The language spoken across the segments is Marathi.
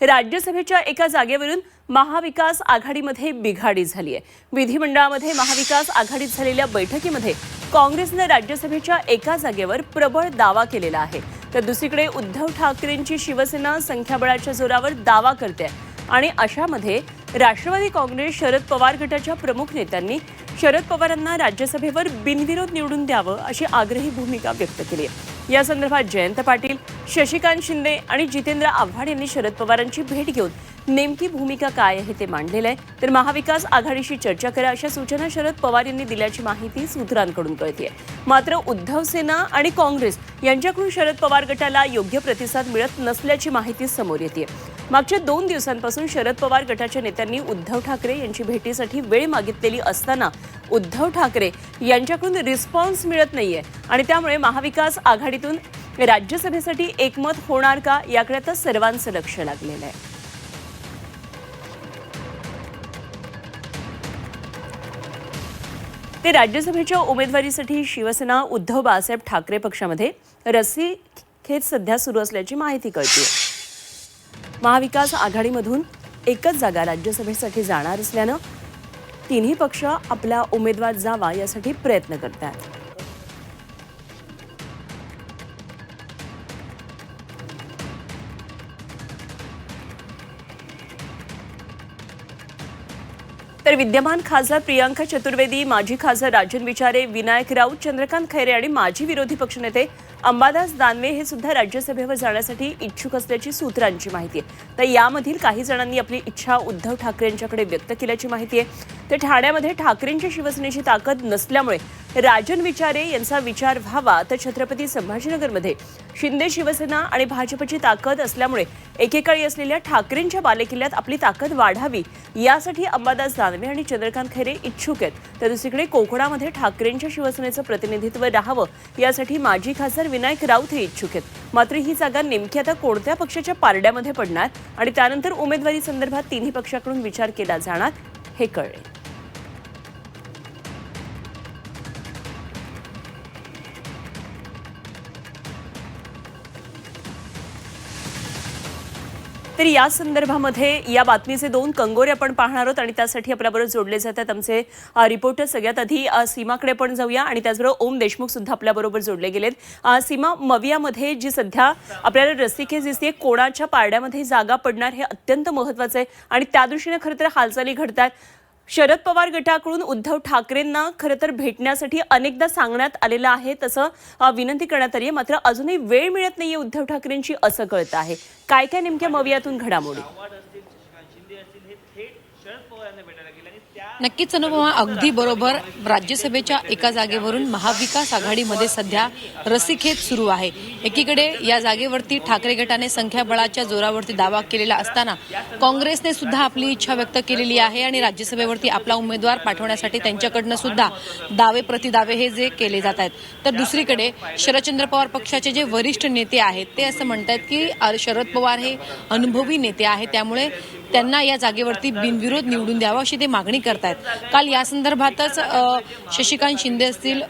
राज्यसभेच्या एका जागेवरून महाविकास आघाडीमध्ये बिघाडी झाली आहे। विधिमंडळामध्ये महाविकास आघाडीत झालेल्या बैठकीमध्ये काँग्रेसने राज्यसभेच्या एका जागेवर प्रबळ दावा केलेला आहे, तर दुसरीकडे उद्धव ठाकरेंची शिवसेना संख्याबळाच्या जोरावर दावा करते आणि अशामध्ये राष्ट्रवादी काँग्रेस शरद पवार गटाच्या प्रमुख नेत्यांनी शरद पवारांना राज्यसभेवर बिनविरोध निवडून द्यावं अशी आग्रही भूमिका व्यक्त केली आहे। या संदर्भात जयंत पाटील, शशिकांत शिंदे आणि जितेंद्र आव्हाड यांनी शरद पवारांची भेट घेऊन नेमकी भूमिका काय आहे ते मांडलेलं आहे, तर महाविकास आघाडीशी चर्चा करा अशा सूचना शरद पवार यांनी दिल्याची माहिती सूत्रांकडून कळते। मात्र उद्धव सेना आणि काँग्रेस यांच्याकडून शरद पवार गटाला योग्य प्रतिसाद मिळत नसल्याची माहिती समोर येते। मागच्या 2 दिवसांपासून शरद पवार गटाच्या नेत्यांनी उद्धव ठाकरे यांची भेटीसाठी वेळ मागितलेली असताना उद्धव ठाकरे यांच्याकडून रिस्पॉन्स मिळत नाहीये आणि त्यामुळे महाविकास आघाडीतून राज्यसभेसाठी एकमत होणार का याकडे आता सर्वांचं लक्ष लागलेलं आहे। ते राज्यसभेच्या उमेदवारीसाठी शिवसेना उद्धव बाळासाहेब ठाकरे पक्षामध्ये रस्सीखेच सध्या सुरू असल्याची माहिती कळते। महाविकास आघाडीमधून एकच जागा राज्यसभेसाठी जाणार असल्यानं तिन्ही पक्ष आपला उमेदवार जावा यासाठी प्रयत्न करतात। तर विद्यमान खासदार प्रियांका चतुर्वेदी, माजी खासदार राजन विचारे, विनायक राऊत, चंद्रकांत खैरे आणि माजी विरोधी पक्षनेते अंबादास दानवे हे सुद्धा राज्यसभेवर जाण्यासाठी इच्छुक असल्याची सूत्रांची माहिती आहे। तर यामधील काही जणांनी आपली इच्छा उद्धव ठाकरे यांच्याकडे व्यक्त केल्याची माहिती आहे। तर ठाण्यामध्ये ठाकरेंच्या शिवसेनेची ताकद नसल्यामुळे राजन विचारे यांचा विचार व्हावा, तर छत्रपती संभाजीनगरमध्ये शिंदे शिवसेना आणि भाजपची ताकद असल्यामुळे एकेकाळी असलेल्या ठाकरेंच्या बालेकिल्ल्यात आपली ताकद वाढावी यासाठी अंबादास दानवे आणि चंद्रकांत खैरे इच्छुक आहेत। तर दुसरीकडे कोकणामध्ये ठाकरेंच्या शिवसेनेचं प्रतिनिधित्व राहावं यासाठी माजी खासदार विनायक राऊत हे इच्छुक आहेत। मात्र ही जागा नेमकी आता कोणत्या पक्षाच्या पारड्यामध्ये पडणार आणि त्यानंतर उमेदवारी संदर्भात तिन्ही पक्षाकडून विचार केला जाणार हे कळले। तर या संदर्भामध्ये या बातमीचे 2 कंगोरे आपण पाहणार आहोत आणि त्यासाठी आपल्याबरोबर जोडले जातात आमचे रिपोर्टर। सगळ्यात आधी सीमाकडे पण जाऊया आणि त्याचबरोबर ओम देशमुख सुद्धा आपल्याबरोबर जोडले गेलेत। सीमा, मवियामध्ये जी सध्या आपल्याला रस्सीखेच दिसते, कोणाच्या पारड्यामध्ये जागा पडणार हे अत्यंत महत्त्वाचं आहे आणि त्या दृष्टीने खरं तर हालचाली घडतात। शरद पवार गटाकडून उद्धव ठाकरेंना खरं तर भेटण्यासाठी अनेकदा सांगण्यात आलेलं आहे, तसं विनंती करण्यात आली आहे, मात्र अजूनही वेळ मिळत नाहीये उद्धव ठाकरेंची असं कळतं आहे। काय काय नेमक्या मवियातून घडामोडी? नक्कीच अनुभवा, अगदी बरोबर। राज्यसभेच्या एका जागेवरून महाविकास आघाडीमध्ये सध्या रस्सीखेच सुरू आहे। एकीकडे या जागेवरती ठाकरे गटाने संख्याबळाच्या जोरावरती दावा केलेला असताना काँग्रेसने सुद्धा आपली इच्छा व्यक्त केलेली आहे आणि राज्यसभेवरती आपला उमेदवार पाठवण्यासाठी त्यांच्याकडनं सुद्धा दावे प्रतिदावे हे जे केले जात आहेत। तर दुसरीकडे शरदचंद्र पवार पक्षाचे जे वरिष्ठ नेते आहेत ते असं म्हणतात की शरद पवार हे अनुभवी नेते आहेत, त्यामुळे त्यांना या जागेवरती बिनविरोध निवडून द्यावं अशी ते मागणी करतायत। काल या संदर्भातच शशिकांत शिंदे असतील,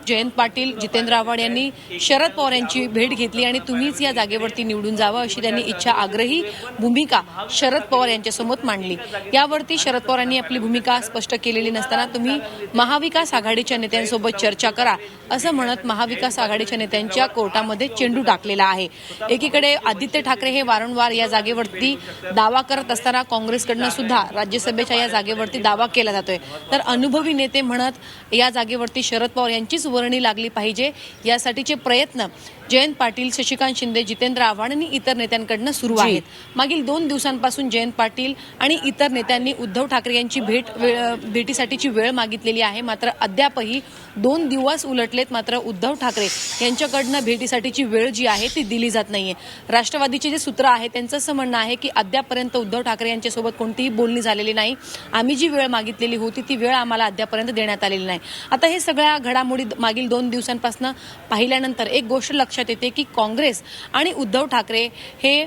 जयंत पाटील, जितेंद्र आव्हाड यांनी शरद पवार यांची भेट घेतली आणि तुम्हीच या जागेवरती निवडून जावं अशी त्यांनी इच्छा, आग्रही भूमिका शरद पवार यांच्यासमोर मांडली। यावरती शरद पवारांनी आपली भूमिका स्पष्ट केलेली नसताना तुम्ही महाविकास आघाडीच्या नेत्यांसोबत चर्चा करा असं म्हणत महाविकास आघाडीच्या नेत्यांच्या कोर्टामध्ये चेंडू टाकलेला आहे। एकीकडे आदित्य ठाकरे हे वारंवार या जागेवरती दावा करत असताना काँग्रेसकडनं सुद्धा राज्यसभेच्या या जागेवरती दावा केला जातोय। तर अनुभवी नेते म्हणत या जागेवरती शरद पवार यांचीच वर्णी लागली पाहिजे यासाठीचे प्रयत्न जयंत पाटील, शशिकांत शिंदे, जितेंद्र आव्हाड आणि इतर नेत्यांकडनं सुरू आहेत। मागील 2 दिवसांपासून जयंत पाटील आणि इतर नेत्यांनी उद्धव ठाकरे यांची भेटीसाठीची वेळ मागितलेली आहे, मात्र अद्यापही 2 दिवस उलटलेत, मात्र उद्धव ठाकरे यांच्याकडनं भेटीसाठीची वेळ जी आहे ती दिली जात नाहीये। राष्ट्रवादीचे जे सूत्र आहे त्यांचं असं म्हणणं आहे की अद्यापर्यंत उद्धव ठाकरे यांच्यासोबत कोणतीही बोलणी झालेली नाही, आम्ही जी वेळ मागितलेली होती ती वेळ आम्हाला अद्यापर्यंत देण्यात आलेली नाही। आता हे सगळ्या घडामोडी मागील 2 दिवसांपासून पाहिल्यानंतर एक गोष्ट लक्षात लक्षात येते की काँग्रेस आणि उद्धव ठाकरे हे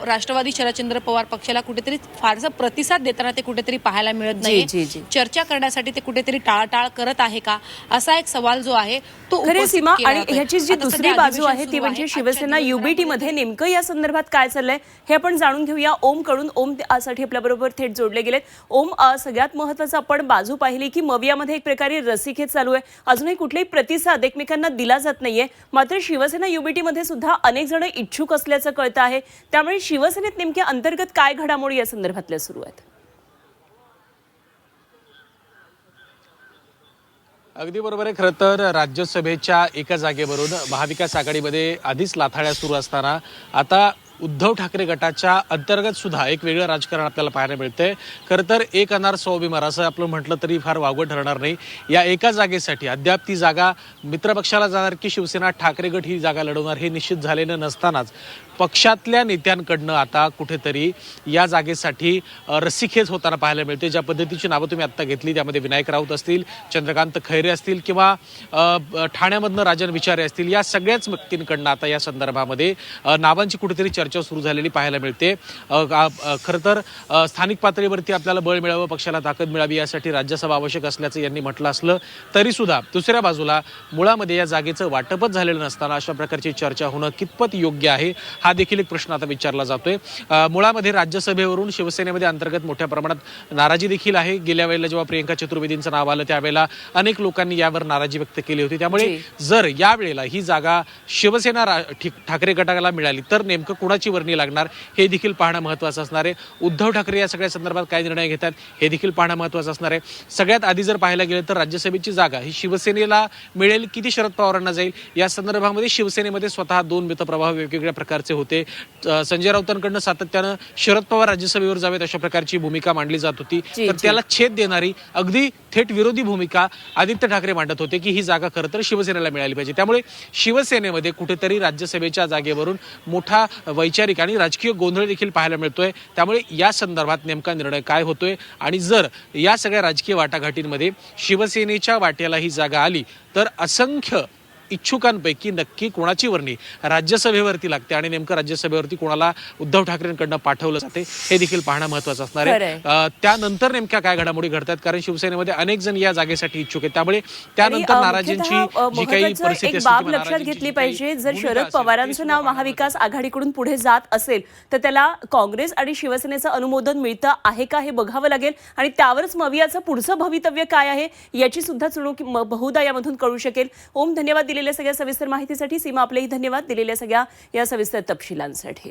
राष्ट्रवादी शरदचंद्र पवार पक्षाला कुठेतरी फारसा प्रतिसाद देताना ते कुठेतरी पाहायला मिळत नाही. चर्चा करण्यासाठी ते कुठेतरी टाळाटाळ करत आहे का, असा एक सवाल जो आहे तो खरे उपस्थित सीमा. केला आणि जातोय. ह्याची जी आता दुसरी सध्या बाजू आहे अधिवेशन ती सुरू म्हणजे आहे. शिवसेना आजच्या युबीटी मध्ये नेमकं या संदर्भात काय चाललंय हे आपण जाणून घेऊया ओम कडून. ओम साठी आपल्या बरोबर थेट जोडले गेलेत. ओम, सगळ्यात महत्त्वाचं आपण बाजू पाहिली की मवियामध्ये एक प्रकारे रस्सीखेच चालू आहे. अजूनही कुठलाही प्रतिसाद एकमेकांना दिला जात नाहीये. मात्र शिवसेना युबीटी मध्ये सुद्धा अनेक जण इच्छुक असल्याचं कळतं आहे. त्यामुळे शिवसेनेत नेमक्या अंतर्गत काय घडामोडी या संदर्भातल्या सुरू आहेत? अगदी बरोबर आहे. खरं तर राज्यसभेच्या एका जागेवरून महाविकास आघाडीमध्ये आधीच लाथाळ्या सुरू असताना आता उद्धव ठाकरे गटाच्या अंतर्गत सुद्धा एक वेगळं राजकारण आपल्याला पाहायला मिळतंय. खरं तर एक अनार सौ बिमार असं आपलं म्हटलं तरी फार वावगं ठरणार नाही. या एका जागेसाठी अद्याप ती जागा मित्रपक्षाला जाणार की शिवसेना ठाकरे गट ही जागा लढवणार हे निश्चित झालेलं नसतानाच पक्षातल्या नेत्यांकडनं आता कुठेतरी या जागेसाठी रस्सीखेच होताना पाहायला मिळते. ज्या पद्धतीची नावं तुम्ही आत्ता घेतली त्यामध्ये विनायक राऊत असतील, चंद्रकांत खैरे असतील किंवा ठाण्यामधनं राजन विचारे असतील, या सगळ्याच व्यक्तींकडनं आता या संदर्भामध्ये नावांची कुठेतरी चर्चा सुरू झालेली पाहायला मिळते. खरं तर स्थानिक पातळीवरती आपल्याला बळ मिळावं, पक्षाला ताकद मिळावी यासाठी राज्यसभा आवश्यक असल्याचं यांनी म्हटलं असलं तरी सुद्धा दुसऱ्या बाजूला मुळामध्ये या जागेचं वाटपच झालेलं नसताना अशा प्रकारची चर्चा होणं कितपत योग्य आहे हा देखील एक प्रश्न आता विचारला जातोय. मुळामध्ये राज्यसभेवरून शिवसेनेमध्ये अंतर्गत मोठ्या प्रमाणात नाराजी देखील आहे. गेल्या वेळेला जेव्हा प्रियंका चतुर्वेदींचं नाव आलं त्यावेळेला अनेक लोकांनी यावर नाराजी व्यक्त केली होती. त्यामुळे जर यावेळेला ही जागा शिवसेना ठाकरे गटाला मिळाली तर नेमकं कुणाची वर्णी लागणार हे देखील पाहणं महत्त्वाचं असणार आहे. उद्धव ठाकरे या सगळ्या संदर्भात काय निर्णय घेतात हे देखील पाहणं महत्त्वाचं असणार आहे. सगळ्यात आधी जर पाहायला गेलं तर राज्यसभेची जागा ही शिवसेनेला मिळेल, किती शरद पवारांना जाईल या संदर्भामध्ये शिवसेनेमध्ये स्वतः दोन मित्रप्रवाह वेगवेगळ्या प्रकारचे होते. संजय राऊतांकडनं सातत्यानं शरद पवार राज्यसभेवर जावेत अशा प्रकारची भूमिका मांडली जात होती. तर त्याला छेद देणारी अगदी थेट विरोधी भूमिका आदित्य ठाकरे मांडत होते की ही जागा खरं तर शिवसेनेला मिळाली पाहिजे. त्यामुळे शिवसेनेमध्ये कुठेतरी राज्यसभेच्या जागेवरून मोठा वैचारिक आणि राजकीय गोंधळ देखील पाहायला मिळतोय. त्यामुळे या संदर्भात नेमका निर्णय काय होतोय आणि जर या सगळ्या राजकीय वाटाघाटींमध्ये शिवसेनेच्या वाट्याला ही जागा आली तर असंख्य इच्छुकांपैकी नक्की कोणाची वर्णी राज्यसभेवरती लागते आणि नेमकं राज्यसभेवरती कोणाला उद्धव ठाकरेंकडनं पाठवलं जाते हे देखील पाहणं महत्त्वाचं असणार आहे. त्यानंतर नेमक्या काय घडामोडी घडतात, कारण शिवसेनेमध्ये अनेक जण या जागेसाठी इच्छुक आहेत. त्यामुळे त्यानंतर नाराजींची जी काही परिस्थिती एक बाब लक्षात घेतली पाहिजे. जर शरद पवारांचं नाव महाविकास आघाडीकडून पुढे जात असेल तर त्याला काँग्रेस आणि शिवसेनेचं अनुमोदन मिळतं आहे का हे बघावं लागेल आणि त्यावरच मवियाचं पुढचं भवितव्य काय आहे याची सुद्धा चुणूक बहुधा यामधून कळू शकेल. ओम, धन्यवाद दिलेल्या सगळ्या सविस्तर माहितीसाठी. सीमा, आपलेही धन्यवाद दिलेल्या सगळ्या या सविस्तर तपशिलांसाठी.